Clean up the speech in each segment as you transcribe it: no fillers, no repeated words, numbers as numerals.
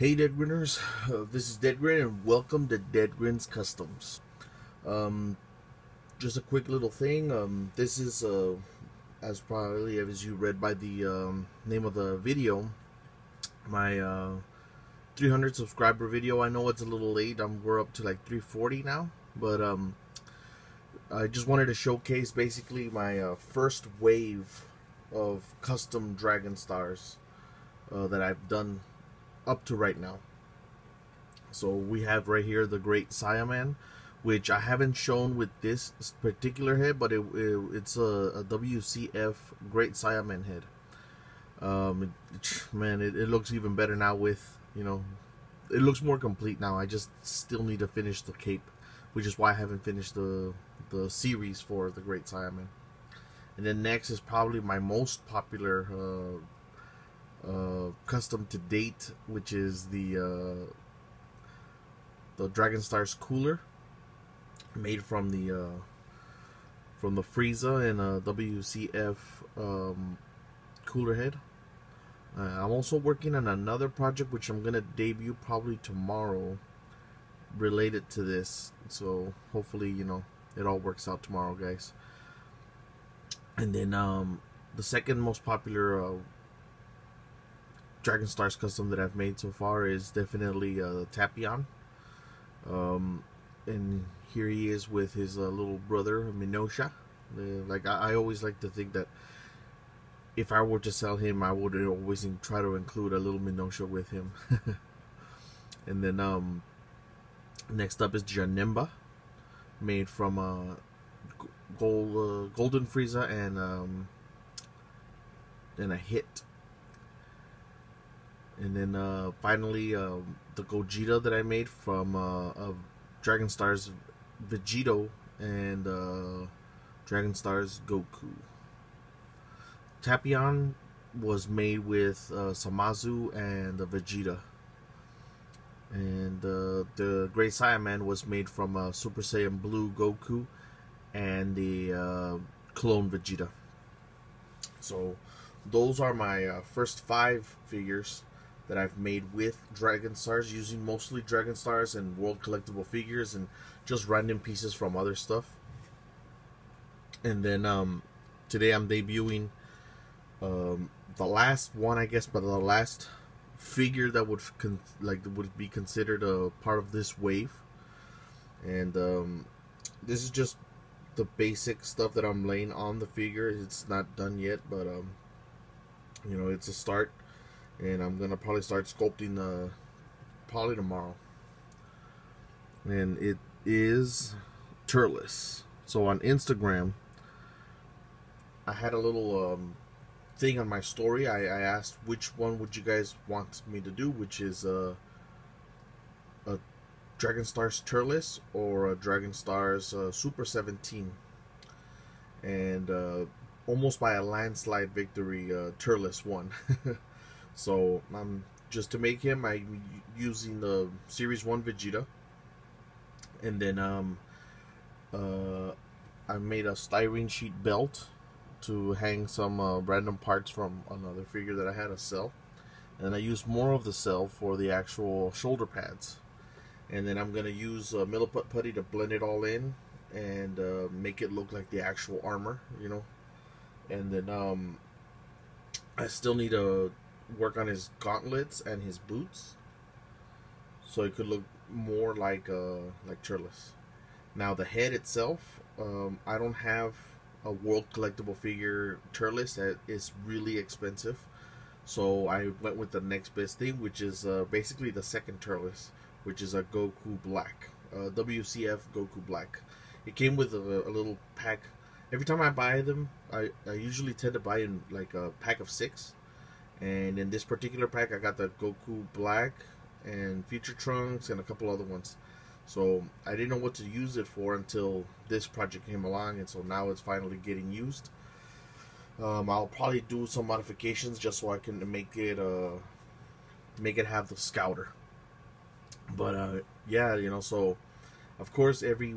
Hey Deadgrinners, this is Deadgrin and welcome to Deadgrin's Customs. Just a quick little thing. This is as probably as you read by the name of the video, my 300 subscriber video. I know it's a little late. We're up to like 340 now, but I just wanted to showcase basically my first wave of custom Dragon Stars that I've done up to right now. So we have right here the Great Saiyaman, which I haven't shown with this particular head, but it's a WCF Great Saiyaman head. Man, it looks even better now with, it looks more complete now. I just still need to finish the cape, which is why I haven't finished the series for the Great Saiyaman. And then next is probably my most popular custom to date, which is the Dragon Stars cooler, made from the Frieza and WCF cooler head. I'm also working on another project which I'm gonna debut probably tomorrow, related to this. So hopefully, it all works out tomorrow, guys. And then the second most popular Dragon Stars custom that I've made so far is definitely Tapion. And here he is with his little brother Minosha. I always like to think that if I were to sell him, I would always try to include a little Minosha with him. And then next up is Janemba, made from Golden Frieza and a hit. And then finally the Gogeta that I made from Dragon Stars Vegito and Dragon Stars Goku. Tapion was made with Samazu and Vegeta. And the Great Saiyaman was made from Super Saiyan Blue Goku and the clone Vegeta. So those are my first 5 figures that I've made with Dragon Stars, using mostly Dragon Stars and World Collectible figures and just random pieces from other stuff. And then today I'm debuting the last one, I guess, but the last figure that would be considered a part of this wave. And this is just the basic stuff that I'm laying on the figure. It's not done yet, but it's a start. And I'm gonna probably start sculpting probably tomorrow. And it is Turles. So on Instagram, I had a little thing on my story. I asked which one would you guys want me to do, which is a Dragon Stars Turles or a Dragon Stars Super 17. And almost by a landslide victory, Turles won. So just to make him, I'm using the Series 1 Vegeta, and then I made a styrene sheet belt to hang some random parts from another figure that I had to sell, and I used more of the cell for the actual shoulder pads. And then I'm gonna use Milliput putty to blend it all in and make it look like the actual armor, And then I still need to work on his gauntlets and his boots, so it could look more like Turles. Now the head itself, I don't have a World Collectible figure Turles that is really expensive, so I went with the next best thing, which is basically the second Turles, which is a Goku Black, WCF Goku Black. It came with a little pack. Every time I buy them, I usually tend to buy in like a pack of 6. And in this particular pack, I got the Goku Black and Future Trunks and a couple other ones. So I didn't know what to use it for until this project came along, and so now it's finally getting used. I'll probably do some modifications just so I can make it have the Scouter. But yeah, so of course every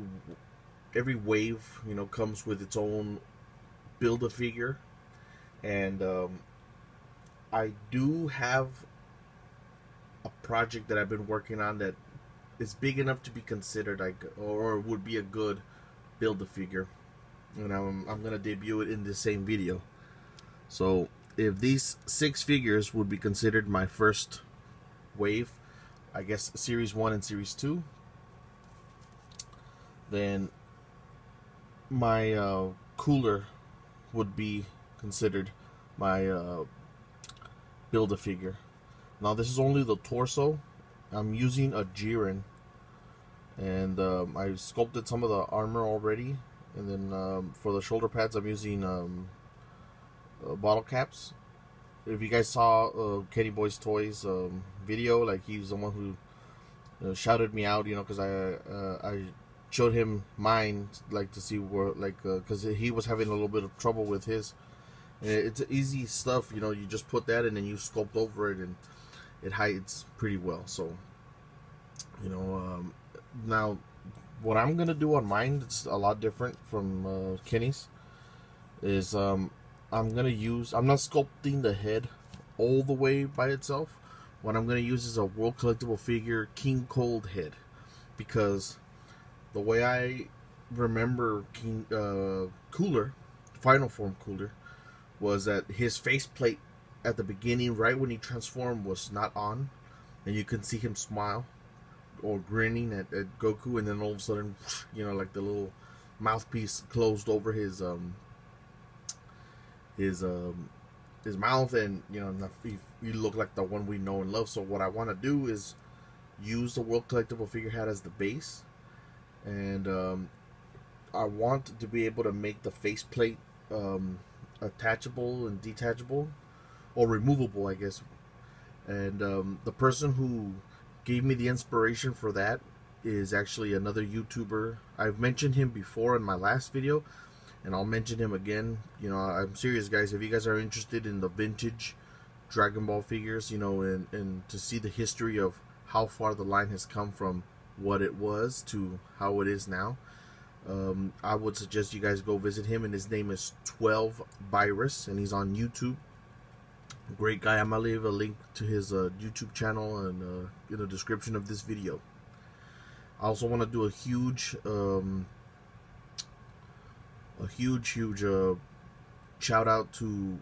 wave comes with its own Build-A-Figure, and I do have a project that I've been working on that is big enough to be considered like, or would be a good Build-A-Figure, and I'm gonna debut it in the same video. So if these 6 figures would be considered my first wave, I guess Series 1 and Series 2, then my cooler would be considered my Build-A-Figure. Now this is only the torso. I'm using a Jiren, and I sculpted some of the armor already, and then for the shoulder pads I'm using bottle caps. If you guys saw Kennyboy's Toys video, like, he's the one who shouted me out, you know, because I showed him mine, like, to see where, like, because he was having a little bit of trouble with his. And it's easy stuff, you know. You just put that and then you sculpt over it, and it hides pretty well. So, you know, now what I'm gonna do on mine, it's a lot different from Kenny's, is I'm not sculpting the head all the way by itself. What I'm going to use is a World Collectible Figure King Cold head, because the way I remember Cooler, Final Form Cooler, was that his faceplate at the beginning, right when he transformed, was not on, and you could see him smile or grinning at Goku, and then all of a sudden, you know, like the little mouthpiece closed over his mouth, and you know, you look like the one we know and love. So what I want to do is use the World Collectible Figure head as the base, and I want to be able to make the faceplate attachable and detachable, or removable, I guess. And the person who gave me the inspiration for that is actually another YouTuber. I've mentioned him before in my last video, and I'll mention him again. You know, I'm serious, guys. If you guys are interested in the vintage Dragon Ball figures, you know, and to see the history of how far the line has come from what it was to how it is now, I would suggest you guys go visit him, and his name is 12 Virus, and he's on YouTube. Great guy. I'm gonna leave a link to his YouTube channel and in the description of this video. I also want to do a huge shout out to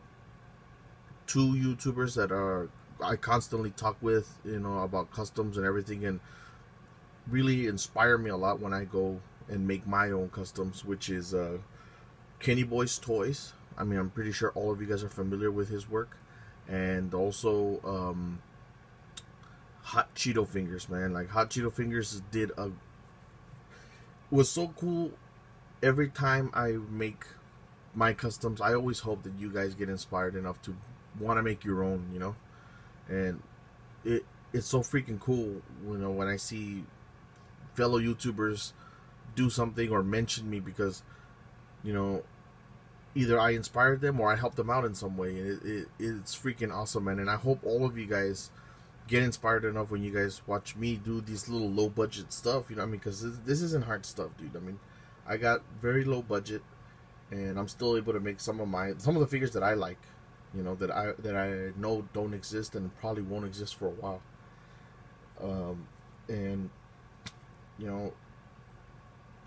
2 YouTubers that I constantly talk with, you know, about customs and everything, and really inspire me a lot when I go and make my own customs, which is Kennyboy's Toys. I mean, I'm pretty sure all of you guys are familiar with his work. And also Hot Cheeto Fingers, man. Like, Hot Cheeto Fingers was so cool. Every time I make my customs, I always hope that you guys get inspired enough to want to make your own, you know. And it's so freaking cool, you know, when I see fellow YouTubers do something or mention me, because, you know, either I inspired them or I helped them out in some way. And it's freaking awesome, man. And I hope all of you guys get inspired enough when you guys watch me do these little low budget stuff, you know what I mean? Because this isn't hard stuff, dude. I mean, I got very low budget, and I'm still able to make some of the figures that I like, you know, that I know don't exist and probably won't exist for a while. And you know,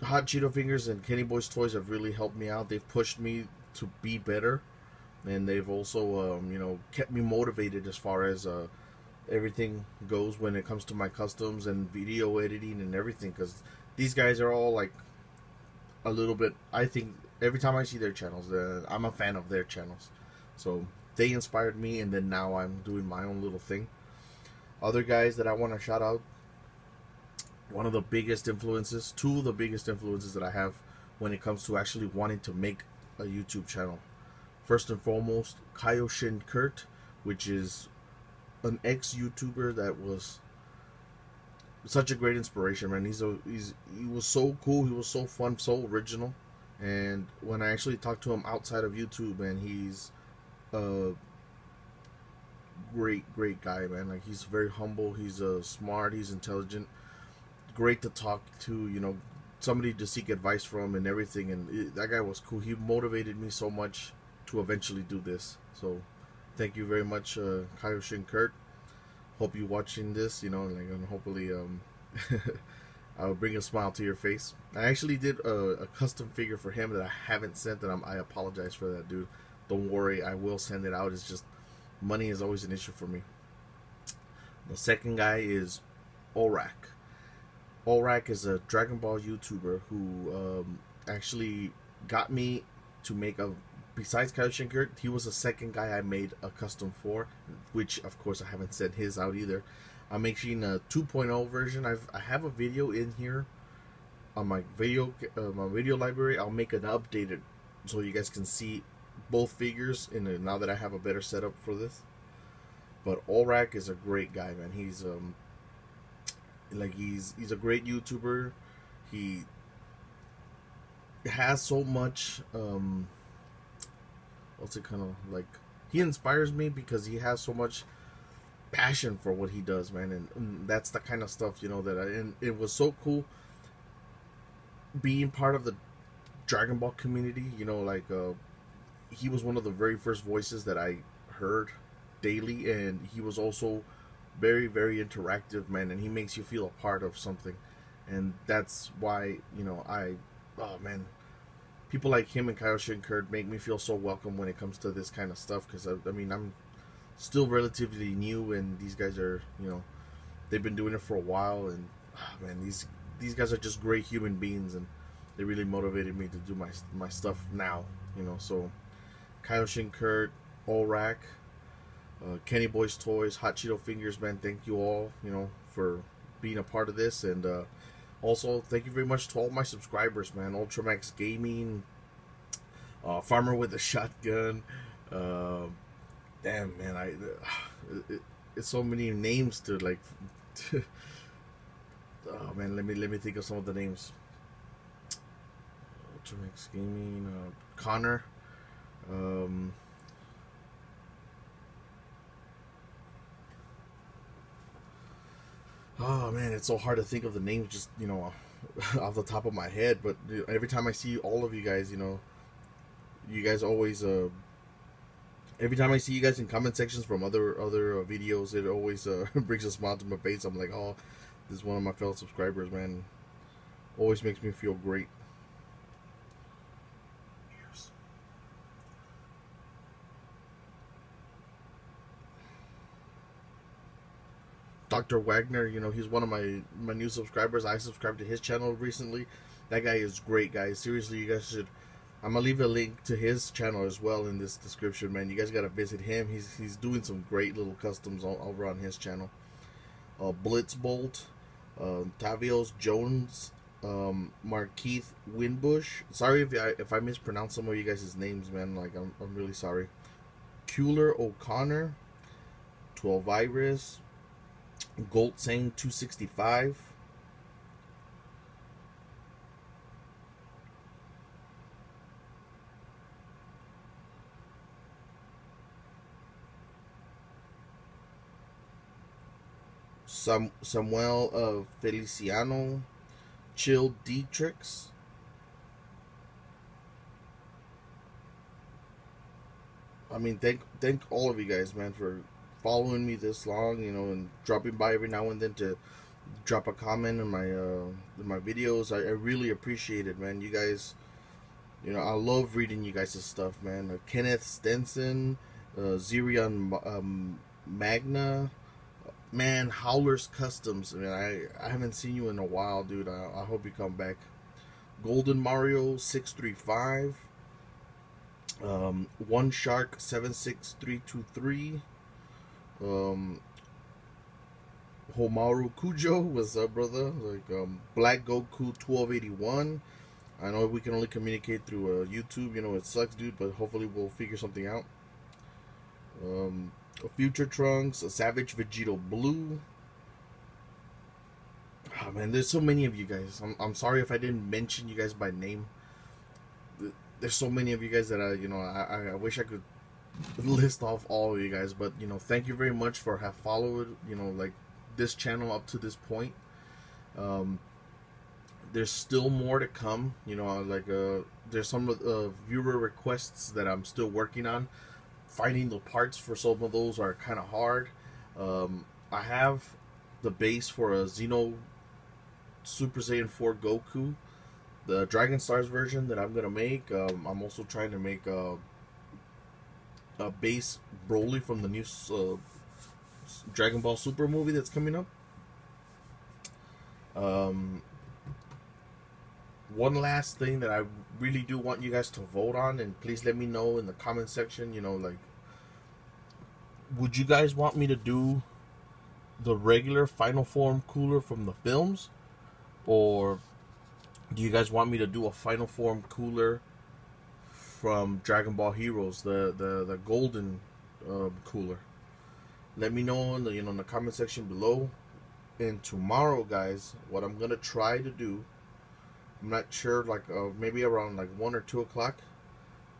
Hot Cheeto Fingers and Kennyboy's Toys have really helped me out. They've pushed me to be better, and they've also you know, kept me motivated as far as everything goes when it comes to my customs and video editing and everything, because these guys are all like a little bit, I think, every time I see their channels, I'm a fan of their channels. So they inspired me, and then now I'm doing my own little thing. Other guys that I want to shout out, one of the biggest influences, 2 of the biggest influences that I have when it comes to actually wanting to make a YouTube channel. First and foremost, Kaioshin Kurt, which is an ex-YouTuber that was such a great inspiration, man. He was so cool, he was so fun, so original. And when I actually talked to him outside of YouTube, man, he's a great guy, man. Like, he's very humble, he's smart, he's intelligent, great to talk to, you know, somebody to seek advice from and everything. And that guy was cool. He motivated me so much to eventually do this. So thank you very much, Kaioshin Kurt. hope you watching this, you know, like, and hopefully I'll bring a smile to your face. I actually did a custom figure for him that I haven't sent, and I apologize for that, dude. Don't worry, I will send it out. It's just money is always an issue for me. The second guy is Orack. Orack is a Dragon Ball YouTuber who actually got me to make a, besides Kaioshin, he was the second guy I made a custom for, which of course I haven't sent his out either. I'm making a 2.0 version. I have a video in here on my video library. I'll make an updated so you guys can see both figures in now that I have a better setup for this. But Orack is a great guy, man. He's he's a great YouTuber. He has so much what's it kind of like, he inspires me because he has so much passion for what he does, man, and that's the kind of stuff, you know, that and it was so cool being part of the Dragon Ball community, you know, like he was one of the very first voices that I heard daily, and he was also very, very interactive, man, and he makes you feel a part of something, and that's why, you know, oh man, people like him and Kaioshin make me feel so welcome when it comes to this kind of stuff, because I mean, I'm still relatively new, and these guys are, you know, they've been doing it for a while, and oh, man, these guys are just great human beings, and they really motivated me to do my stuff now, you know. So Kaioshin, Orack, Kennyboy's Toys, Hot Cheeto Fingers, man, thank you all, you know, for being a part of this, and also thank you very much to all my subscribers, man. Ultramax Gaming, Farmer with a Shotgun, damn, man, it's so many names to like. Oh man, let me think of some of the names. Ultramax Gaming, Connor, oh man, it's so hard to think of the names, just, you know, off the top of my head. But every time I see all of you guys, you know, you guys always every time I see you guys in comment sections from other videos, it always brings a smile to my face. I'm like, oh, this is one of my fellow subscribers, man. Always makes me feel great. Dr. Wagner, you know, he's one of my new subscribers. I subscribed to his channel recently. That guy is great, guys. Seriously, you guys should. I'm gonna leave a link to his channel as well in this description, man. You guys gotta visit him. He's doing some great little customs over on his channel. Blitzbolt, Tavios Jones, Markeith Winbush. Sorry if I mispronounce some of you guys' names, man. Like, I'm really sorry. Houler O'Connor, 12 Iris, Goldsane 265. Samuel Feliciano, Chill Dietrichs, I mean, thank all of you guys, man, for following me this long, you know, and dropping by every now and then to drop a comment in my videos. I really appreciate it, man. You guys, you know, I love reading you guys' stuff, man. Kenneth Stenson, Zirion Magna, man, Howler's Customs. I mean, I haven't seen you in a while, dude. I hope you come back. Golden Mario 635, One Shark 76323, Homaru Kujo, what's up, brother? Like, Black Goku 1281. I know we can only communicate through YouTube. You know, it sucks, dude, but hopefully we'll figure something out. Future Trunks, a Savage Vegito Blue. Oh man, there's so many of you guys. I'm sorry if I didn't mention you guys by name. There's so many of you guys that I wish I could list off all of you guys, but you know, thank you very much for have followed, you know, like this channel up to this point. There's still more to come, you know, like there's some viewer requests that I'm still working on. Finding the parts for some of those are kind of hard. I have the base for a Xeno Super Saiyan 4 Goku, the Dragon Stars version that I'm gonna make. I'm also trying to make a base Broly from the new Dragon Ball Super movie that's coming up. One last thing that I really do want you guys to vote on, and please let me know in the comment section, you know, like, would you guys want me to do the regular Final Form cooler from the films, or do you guys want me to do a Final Form cooler from Dragon Ball Heroes, the golden cooler? Let me know in the, you know, in the comment section below. And tomorrow, guys, what I'm gonna try to do, I'm not sure, like maybe around like 1 or 2 o'clock,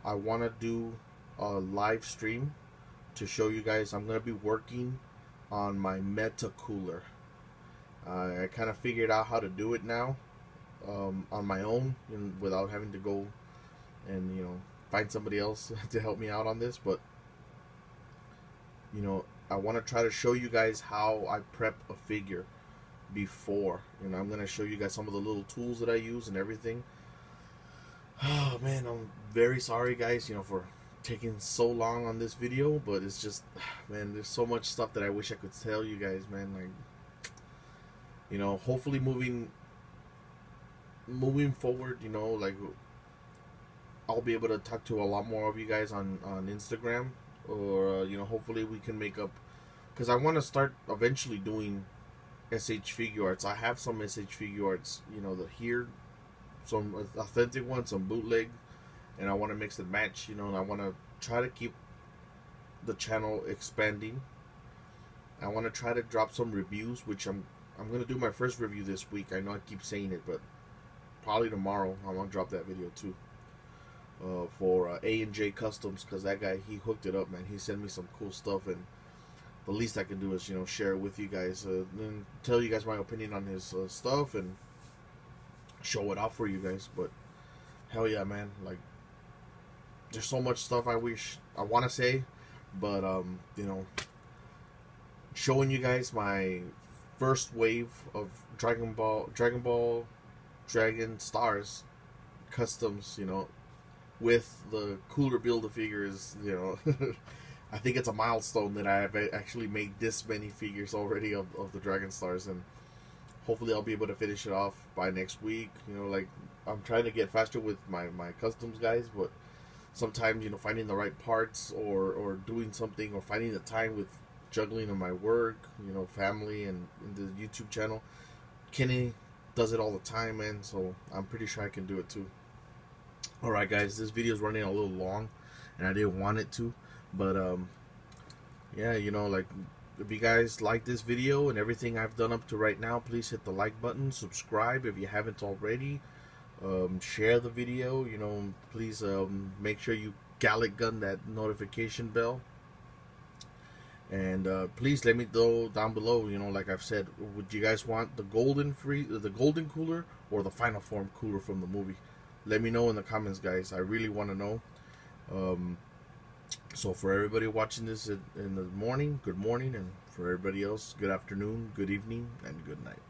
I want to do a live stream to show you guys. I'm gonna be working on my Meta cooler. I kind of figured out how to do it now on my own, without having to go and, you know, find somebody else to help me out on this. But, you know, I want to try to show you guys how I prep a figure before. You know, I'm going to show you guys some of the little tools that I use and everything. Oh man, I'm very sorry guys, you know, for taking so long on this video, but it's just, man, there's so much stuff that I wish I could tell you guys, man. Like, you know, hopefully moving forward, you know, like, I'll be able to talk to a lot more of you guys on Instagram, or you know, hopefully we can make up, because I want to start eventually doing SH figure arts. I have some SH figure arts, you know, some authentic ones, some bootleg, and I want to mix and match, you know, and I want to try to keep the channel expanding. I want to try to drop some reviews, which I'm going to do my first review this week. I know I keep saying it, but probably tomorrow I'm going to drop that video too. For A&J Customs, because that guy, he hooked it up, man. He sent me some cool stuff, and the least I can do is, you know, share it with you guys, and tell you guys my opinion on his stuff, and show it off for you guys. But hell yeah, man, like, there's so much stuff I want to say, but you know, showing you guys my first wave of Dragon Stars customs, you know, with the cooler Build-A-Figures, you know. I think it's a milestone that I have actually made this many figures already of the Dragon Stars, and hopefully I'll be able to finish it off by next week. You know, like, I'm trying to get faster with my customs, guys, but sometimes, you know, finding the right parts, or doing something, or finding the time with juggling on my work, you know, family, and the YouTube channel. Kenny does it all the time, man, so I'm pretty sure I can do it too. Alright guys, this video is running a little long, and I didn't want it to, but yeah, you know, like, if you guys like this video and everything I've done up to right now, please hit the like button, subscribe if you haven't already, share the video, you know, please make sure you Gallic gun that notification bell, and please let me know down below, you know, like I've said, would you guys want the golden cooler or the Final Form cooler from the movie? Let me know in the comments, guys. I really want to know. So for everybody watching this in the morning, good morning, and for everybody else, good afternoon, good evening, and good night.